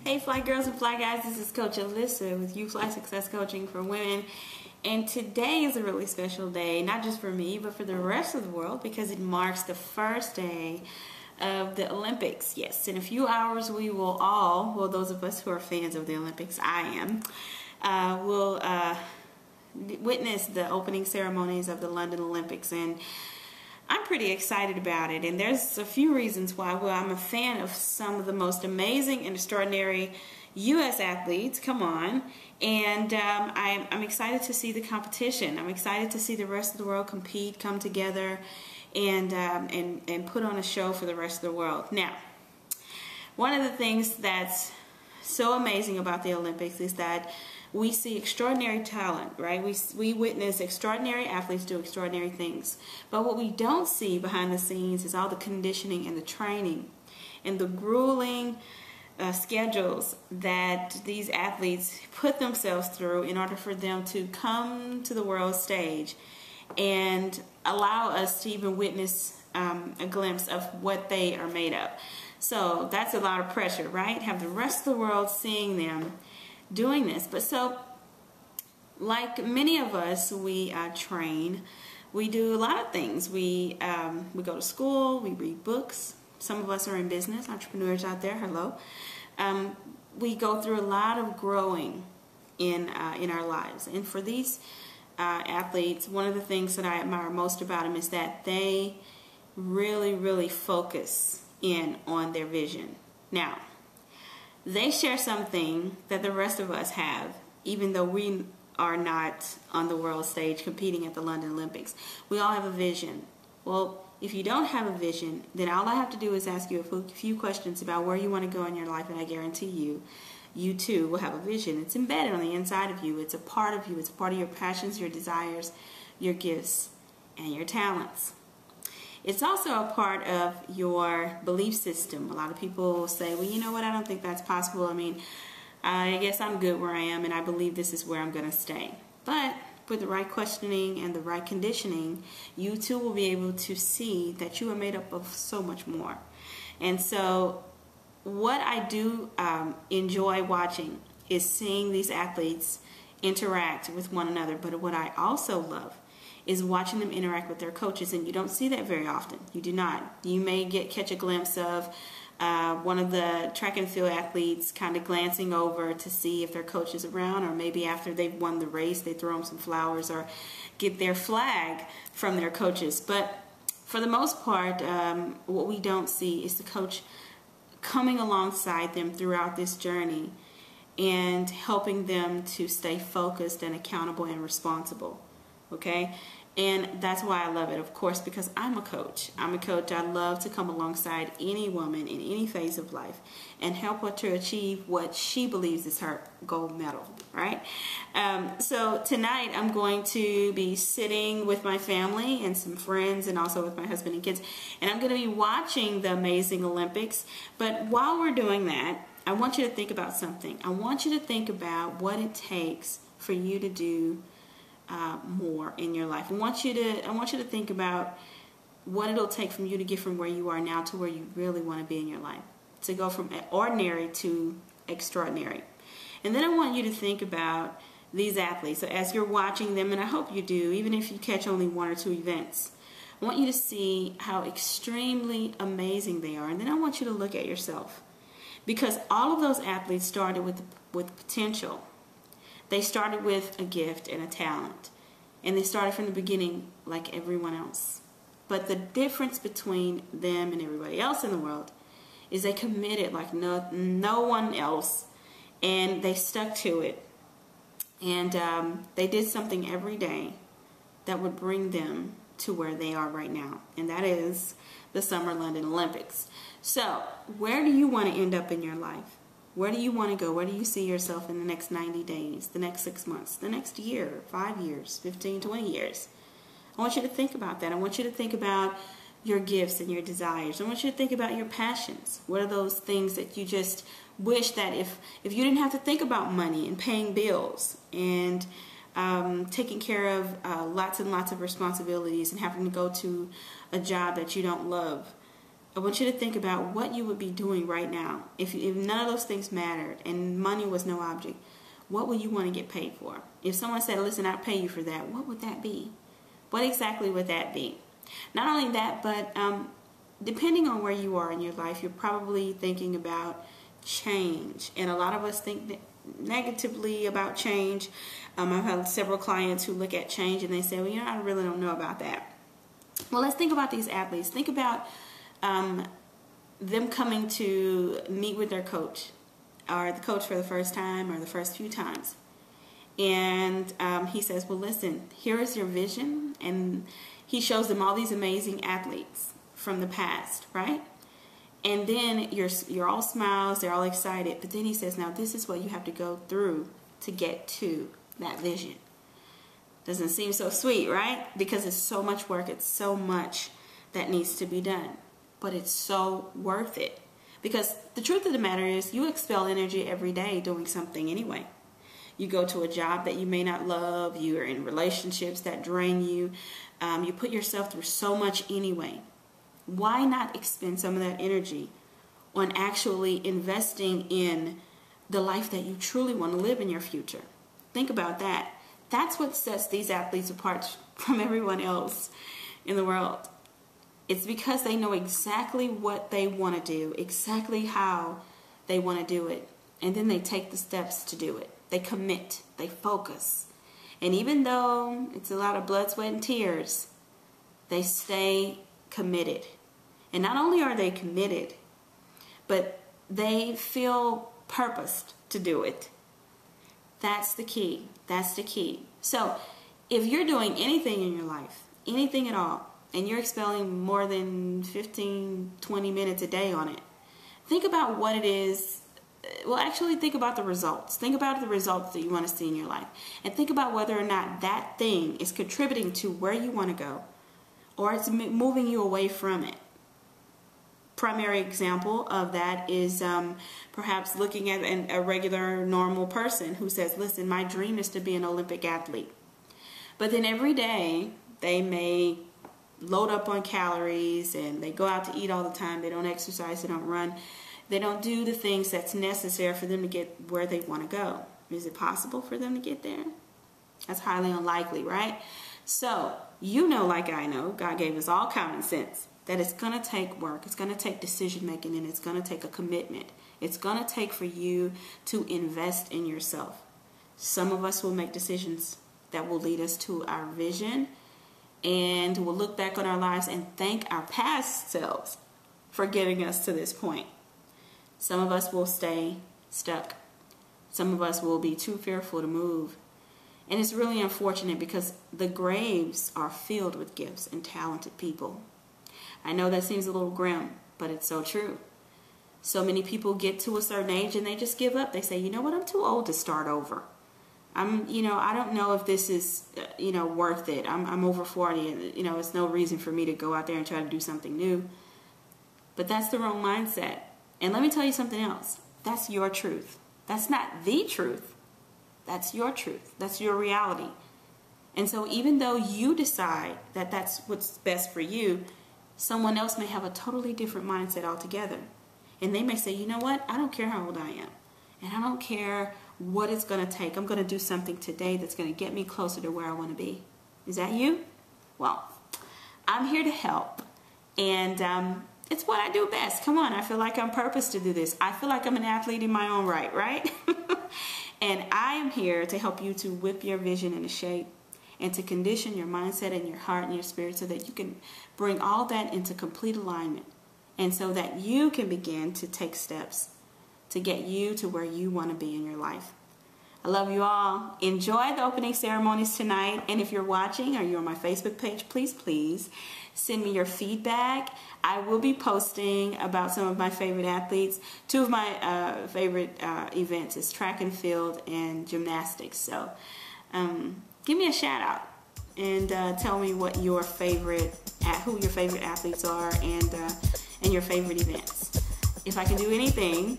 Hey Fly Girls and Fly Guys, this is Coach Alyssa with You Fly Success Coaching for Women. And today is a really special day, not just for me, but for the rest of the world, because it marks the first day of the Olympics. Yes, in a few hours we will all, well, those of us who are fans of the Olympics, I am, will witness the opening ceremonies of the London Olympics. And I'm pretty excited about it, and there's a few reasons why. Well, I'm a fan of some of the most amazing and extraordinary U.S. athletes, come on, and I'm excited to see the competition. I'm excited to see the rest of the world compete, come together, and put on a show for the rest of the world. Now, one of the things that's so amazing about the Olympics is that we see extraordinary talent, right? We witness extraordinary athletes do extraordinary things. But what we don't see behind the scenes is all the conditioning and the training and the grueling schedules that these athletes put themselves through in order for them to come to the world stage and allow us to even witness a glimpse of what they are made of. So that's a lot of pressure, right? Have the rest of the world seeing them doing this. But so, like many of us, we train. We do a lot of things. We go to school. We read books. Some of us are in business, entrepreneurs out there. Hello. We go through a lot of growing in our lives. And for these athletes, one of the things that I admire most about them is that they really focus in on their vision. Now, they share something that the rest of us have, even though we are not on the world stage competing at the London Olympics. We all have a vision. Well, if you don't have a vision, then all I have to do is ask you a few questions about where you want to go in your life, and I guarantee you, you too will have a vision. It's embedded on the inside of you. It's a part of you. It's a part of your passions, your desires, your gifts, and your talents. It's also a part of your belief system. A lot of people say, well, you know what, I don't think that's possible. I mean, I guess I'm good where I am, and I believe this is where I'm going to stay. But with the right questioning and the right conditioning, you too will be able to see that you are made up of so much more. And so what I do enjoy watching is seeing these athletes interact with one another. But what I also love is watching them interact with their coaches, and you don't see that very often. You do not. You may catch a glimpse of one of the track and field athletes kind of glancing over to see if their coach is around, or maybe after they've won the race they throw them some flowers or get their flag from their coaches. But for the most part, what we don't see is the coach coming alongside them throughout this journey and helping them to stay focused and accountable and responsible. Okay? And that's why I love it, of course, because I'm a coach. I'm a coach. I love to come alongside any woman in any phase of life and help her to achieve what she believes is her gold medal, right? So tonight I'm going to be sitting with my family and some friends, and also with my husband and kids, and I'm going to be watching the amazing Olympics. But while we're doing that, I want you to think about something. I want you to think about what it takes for you to do more in your life. I want you to think about what it'll take from you to get from where you are now to where you really want to be in your life, to go from ordinary to extraordinary. And then I want you to think about these athletes. So as you're watching them, and I hope you do, even if you catch only one or two events, I want you to see how extremely amazing they are. And then I want you to look at yourself, because all of those athletes started with potential. They started with a gift and a talent, and they started from the beginning like everyone else. But the difference between them and everybody else in the world is they committed like no one else, and they stuck to it. And they did something every day that would bring them to where they are right now, and that is the Summer London Olympics. So where do you want to end up in your life? Where do you want to go? Where do you see yourself in the next 90 days, the next 6 months, the next year, 5 years, 15, 20 years? I want you to think about that. I want you to think about your gifts and your desires. I want you to think about your passions. What are those things that you just wish that if you didn't have to think about money and paying bills and taking care of lots and lots of responsibilities and having to go to a job that you don't love, I want you to think about what you would be doing right now if none of those things mattered and money was no object. What would you want to get paid for? If someone said, listen, I'll pay you for that, what would that be? What exactly would that be? Not only that, but depending on where you are in your life, you're probably thinking about change. And a lot of us think negatively about change. I've had several clients who look at change and they say, well, I really don't know about that. Well, let's think about these athletes. Think about them coming to meet with their coach, or the coach for the first time or the first few times. And he says, well, listen, here is your vision. And he shows them all these amazing athletes from the past, right? And then you're all smiles, they're all excited. But then he says, now this is what you have to go through to get to that vision. Doesn't seem so sweet, right? Because it's so much work, it's so much that needs to be done. But it's so worth it. Because the truth of the matter is, you expel energy every day doing something anyway. You go to a job that you may not love, you're in relationships that drain you, you put yourself through so much anyway. Why not expend some of that energy on actually investing in the life that you truly want to live in your future? Think about that. That's what sets these athletes apart from everyone else in the world. It's because they know exactly what they want to do, exactly how they want to do it, and then they take the steps to do it. They commit, they focus. And even though it's a lot of blood, sweat, and tears, they stay committed. And not only are they committed, but they feel purposed to do it. That's the key. That's the key. So if you're doing anything in your life, anything at all, and you're expelling more than 15, 20 minutes a day on it, think about what it is. Well, actually think about the results. Think about the results that you want to see in your life. And think about whether or not that thing is contributing to where you want to go, or it's moving you away from it. Primary example of that is perhaps looking at a regular, normal person who says, listen, my dream is to be an Olympic athlete. But then every day they may load up on calories and they go out to eat all the time. They don't exercise, they don't run. They don't do the things that's necessary for them to get where they want to go. Is it possible for them to get there? That's highly unlikely, right? So, you know, like I know, God gave us all common sense, that it's going to take work, it's going to take decision making, and it's going to take a commitment. It's going to take for you to invest in yourself. Some of us will make decisions that will lead us to our vision, and we'll look back on our lives and thank our past selves for getting us to this point. Some of us will stay stuck. Some of us will be too fearful to move. And it's really unfortunate because the graves are filled with gifts and talented people. I know that seems a little grim, but it's so true. So many people get to a certain age and they just give up. They say, you know what, I'm too old to start over. I don't know if this is, worth it. I'm over 40 and, it's no reason for me to go out there and try to do something new. But that's the wrong mindset. And let me tell you something else. That's your truth. That's not the truth. That's your truth. That's your reality. And so even though you decide that that's what's best for you, someone else may have a totally different mindset altogether. And they may say, you know what? I don't care how old I am. And I don't care what it's going to take. I'm going to do something today that's going to get me closer to where I want to be. Is that you? Well, I'm here to help. And it's what I do best. Come on, I feel like I'm purposed to do this. I feel like I'm an athlete in my own right? And I am here to help you to whip your vision into shape and to condition your mindset and your heart and your spirit so that you can bring all that into complete alignment, and so that you can begin to take steps to get you to where you want to be in your life. I love you all. Enjoy the opening ceremonies tonight. And if you're watching or you're on my Facebook page, please send me your feedback. I will be posting about some of my favorite athletes. Two of my favorite events is track and field and gymnastics. So give me a shout out and tell me what your favorite, who your favorite athletes are, and your favorite events. If I can do anything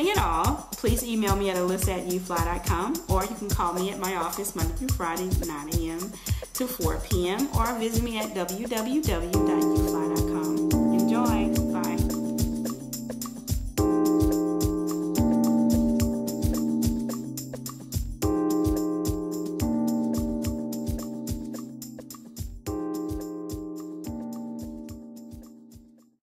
at all, please email me at alyssa@ufly.com, or you can call me at my office Monday through Friday, 9 a.m. to 4 p.m., or visit me at www.ufly.com. Enjoy!